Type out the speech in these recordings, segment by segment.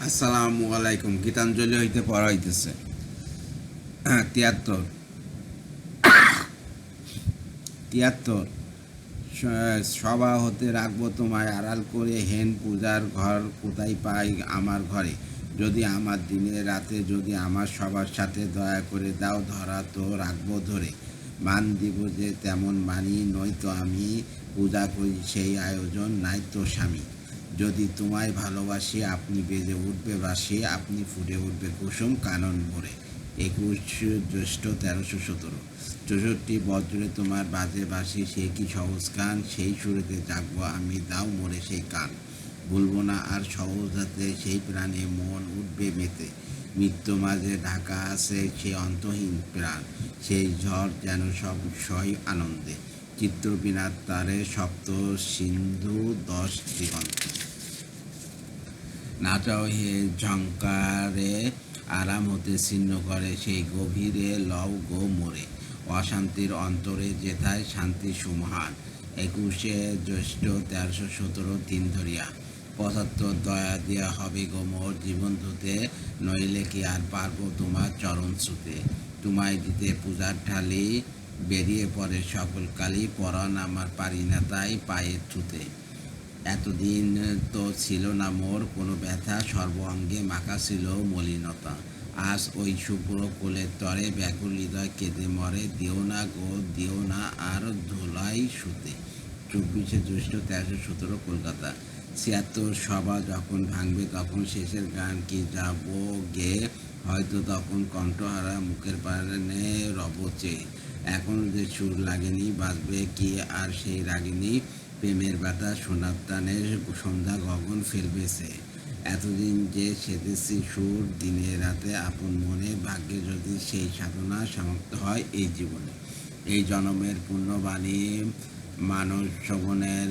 আসসালামু আলাইকুম। গীতাঞ্জলি হইতে পড়া হইতেছে। ৭৩ ৭৩ সভা হতে রাখবো তোমায় আড়াল করে, হেন পূজার ঘর কোথায় পাই আমার ঘরে। যদি আমার দিনে রাতে যদি আমার সবার সাথে দয়া করে দাও, ধরা তো রাখবো ধরে। মান দিব যে তেমন মানি, নয়তো আমি পূজা করি সেই আয়োজন নাই তো স্বামী। যদি তোমায় ভালোবাসি আপনি বেজে উঠবে বাসি, আপনি ফুটে উঠবে কুসুম কানন ভরে। ২১ জ্যৈষ্ঠ ১৩১৭। ৬৪ বজ্রে তোমার বাজে বাসি, সে কি সহজ গান, সেই সুরেতে জাগবো আমি, দাও মোরে সেই কান। ভুলবো না আর সহজাতে সেই প্রাণে, মন উঠবে মেতে। মৃত্যু মাঝে ঢাকা আছে সে অন্তহীন প্রাণ, সেই ঝড় যেন সব সই আনন্দে। চিত্রবিনাদ তারে সপ্ত সিন্ধু ১০ দিগন্ত। নাচাও হে ঝঙ্কারে, আরাম হতে ছিন্ন করে সেই গভীরে, লও গো মোরে। অশান্তির অন্তরে যেথায় শান্তি সুমহান। ২১ জ্যৈষ্ঠ ১৩১৭ দিন ধরিয়া। ৭৫ দয়া দেয়া হবে গো মোর জীবন ধুতে, নইলে কি আর পারবো তোমার চরণ ছুতে। তোমায় দিতে পূজার ঢালি, বেরিয়ে পড়ে সকল কালি, পরাণ আমার পারি না তাই পায়ের থুতে। এতদিন তো ছিল না মোর কোনো ব্যথা, সর্ব অঙ্গে মাখা ছিল মলিনতা। আজ ওই শুভ্র কোলের তরে ব্যাকুল হৃদয় কেঁদে মরে, দিও না গো দিও না আর ধুলাই শুতে। ২৪ জ্যৈষ্ঠ ১৩১৭ কলকাতা। ৭৬ সভা যখন ভাঙবে তখন শেষের গান কি যাব গে, হয়তো তখন কণ্ঠহারা মুখের পানে রব চেয়ে। এখনো যে সুর লাগেনি, বাজবে কি আর সেই রাগিনী, প্রেমের ব্যথা সোনার টানে সন্ধ্যা গগন ফেলবে সে। এতদিন যে সেধেছি সুর দিনে রাতে আপন মনে, ভাগ্যে যদি সেই সাধনা সমাপ্ত হয় এই জীবনে। এই জনমের পুণ্যবাণী মানস শ্রবণের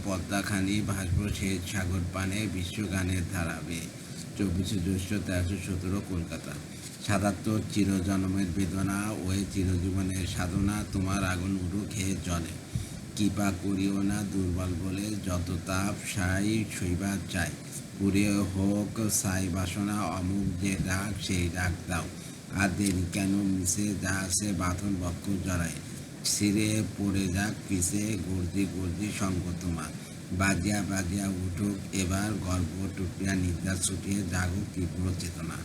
পদ্মাখানি, ভাসব সে সাগর পানে বিশ্বগানের ধারাবে। ২৪ জ্যৈষ্ঠ ১৩১৭ কলকাতা। ৭৭ চিরজনমের বেদনা ওই চিরজীবনের সাধনা, তোমার আগুন উড়ুক হে জলে। কৃপা করিও না দুর্বল বলে, যত তাপ সাই সইবার চাই। পুরে হোক সাই বাসনা, অমুক যে ডাক সেই ডাক দাও। আর দেরি কেন মিশে যা আছে বাঁধন বক্ষ জড়ায়। ছিঁড়ে পড়ে যাক পিছে, গর্জি গর্জি সঙ্গ তোমার। বাজিয়া বাজিয়া উঠুক এবার গর্ব টুটিয়া, নিদ্রা ছুটিয়ে জাগুক তীব্র চেতনা।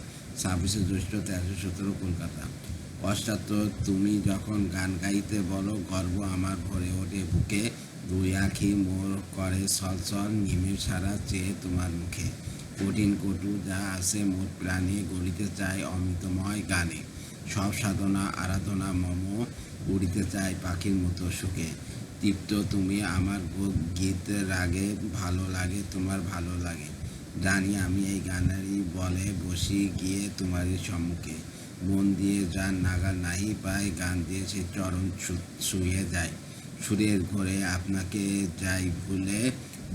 ২৬ জ্যৈষ্ঠ ১৩১৭ কলকাতা। ৭৮ তুমি যখন গান গাইতে বলো, গর্ব আমার ভরে ওঠে বুকে। দুই আঁখি মোর করে ছলছল, নিমেষ সারা চেয়ে তোমার মুখে। কঠিন কটু যা আছে মোর প্রাণে, গলিতে চাই অমৃতময় গানে। সব সাধনা আরাধনা মম, উড়িতে চাই পাখির মতো সুখে। তৃপ্ত তুমি আমার গীত রাগে, ভালো লাগে তোমার ভালো লাগে। জানি আমি এই গানেরই বলে বসি গিয়ে তোমারই সম্মুখে। মন দিয়ে যার নাগাল নাহি পায়, গান দিয়ে সে চরণ ছুঁয়ে যায়। সুরের ঘোরে আপনাকে যাই ভুলে,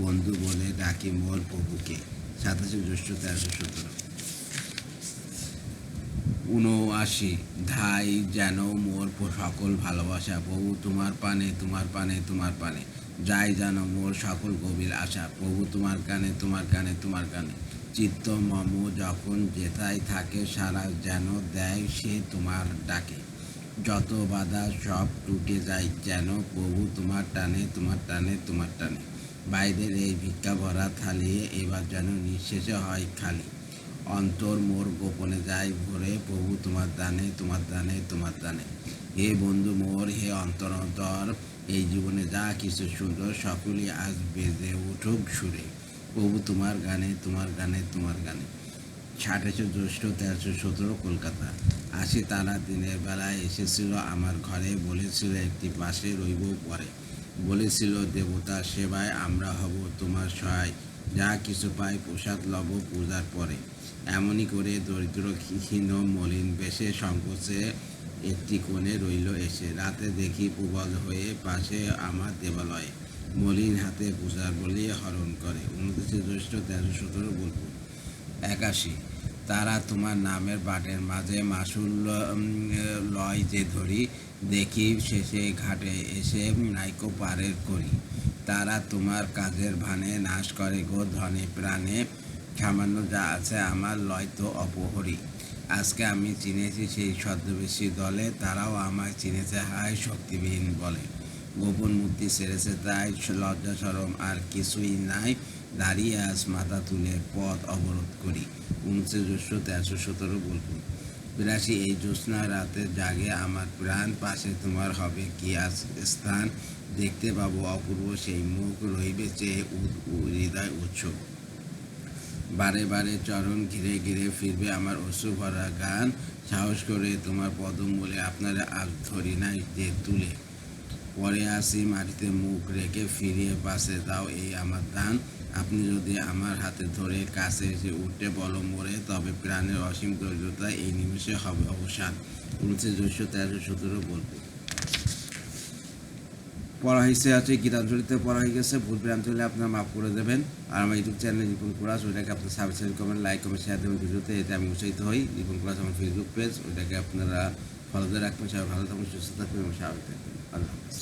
বন্ধু বলে ডাকি মোর প্রভুকে। ২৭ জ্যৈষ্ঠ ১৩১৭। ৭৯ ধাই যেন মোর সকল ভালোবাসা, প্রভু তোমার পানে তোমার পানে তোমার পানে। যাই যেন মোর সকল গভীর আশা, প্রভু তোমার কানে তোমার কানে তোমার কানে। চিত্ত মম যখন যেথায় থাকে, সারা যেন দেয় সে তোমার ডাকে। যত বাধা সব টুটে যায় যেন, প্রভু তোমার টানে তোমার টানে তোমার টানে। বাইরের এই ভিক্ষা ভরা থালি, এবার যেন নিঃশেষে হয় খালি। অন্তর মোর গোপনে যায় ভরে, প্রভু তোমার দানে তোমার দানে তোমার দানে। হে বন্ধু মোর হে অন্তর অন্তর, এই জীবনে যা কিছু সুন্দর সকলই আজ বেজে উঠুক সুরে। প্রভু তোমার গানে তোমার গানে তোমার গানে। ২৭ জ্যৈষ্ঠ ১৩১৭ কলকাতা। আসি তারা দিনের বেলায় এসেছিল আমার ঘরে, বলেছিল একটি পাশে রইব পরে। বলেছিল দেবতার সেবায় আমরা হব তোমার সহায়, যা কিছু পাই প্রসাদ লব পূজার পরে। এমনি করে দরিদ্র ক্ষীণ মলিন বেশে সংকোচে একটি কোণে রইল এসে। রাতে দেখি প্রবল হয়ে পাশে আমার দেবালয়ে, মলিন হাতে পূজার বলি হরণ করে। ২৯ জ্যৈষ্ঠ ১৩১৭ বোলপুর। ৮১ তারা তোমার নামের বাটের মাঝে মাসুল লয় যে ধরি, দেখি শেষে ঘাটে এসে নাইকো পারের করি। তারা তোমার কাজের ভানে নাশ করে গো ধনে প্রাণে, সামান্য যা আছে আমার লয়তো অপহরি। আজকে আমি চিনেছি সেই ছদ্মবেশী দলে, তারাও আমায় চিনেছে হায় শক্তিবিহীন বলে। গোপন মূর্তি সেরেছে তাই লজ্জা সরম আর কিছুই নাই, দাঁড়িয়ে আজ মাথা তুলে পথ অবরোধ করি। 19 জ্যৈষ্ঠ 1317 বলবো। 82 এই জ্যোৎস্না রাতে জাগে আমার প্রাণ, পাশে তোমার হবে কি আজ স্থান, দেখতে পাবো অপূর্ব সেই মুখ, রইবে চেয়ে হৃদয় উৎসুক। বারে বারে চরণ ঘিরে ঘিরে ফিরবে আমার অশ্রু ভরা গান, সাহস করে তোমার পদমূলে আপনারা আজ ধরি নাই যে তুলে। পরে আসি মাটিতে মুখ রেখে, ফিরিয়ে পাশে দাও এই আমার দান, আপনি যদি আমার হাতে ধরে কাছে এসে উঠে বলো মোরে, তবে প্রাণের অসীম দরিদ্রতা এই নিমেষে হবে অবসান। 19 জ্যৈষ্ঠ 1317 বলবো। পড়া হয়েছে আছে গীতাঞ্জলিতে পড়া হয়ে গেছে, ভুল ভ্রান্তি হলে আপনারা মাফ করে দেবেন। আর আমার ইউটিউব চ্যানেল রিপন কুরাস, ওইটাকে আপনার সাবস্ক্রাইব করবেন, লাইক কমেন্ট শেয়ার দেবেন ভিডিওতে, এতে আমি উৎসাহিত হই। রিপন কুরাস আমার ফেসবুক পেজ, ওইটাকে আপনারা ফলো দিয়ে রাখবেন। সবাই ভালো থাকবেন, সুস্থ থাকবেন এবং স্বাভাবিক থাকবেন। আল্লাহ হাফিজ।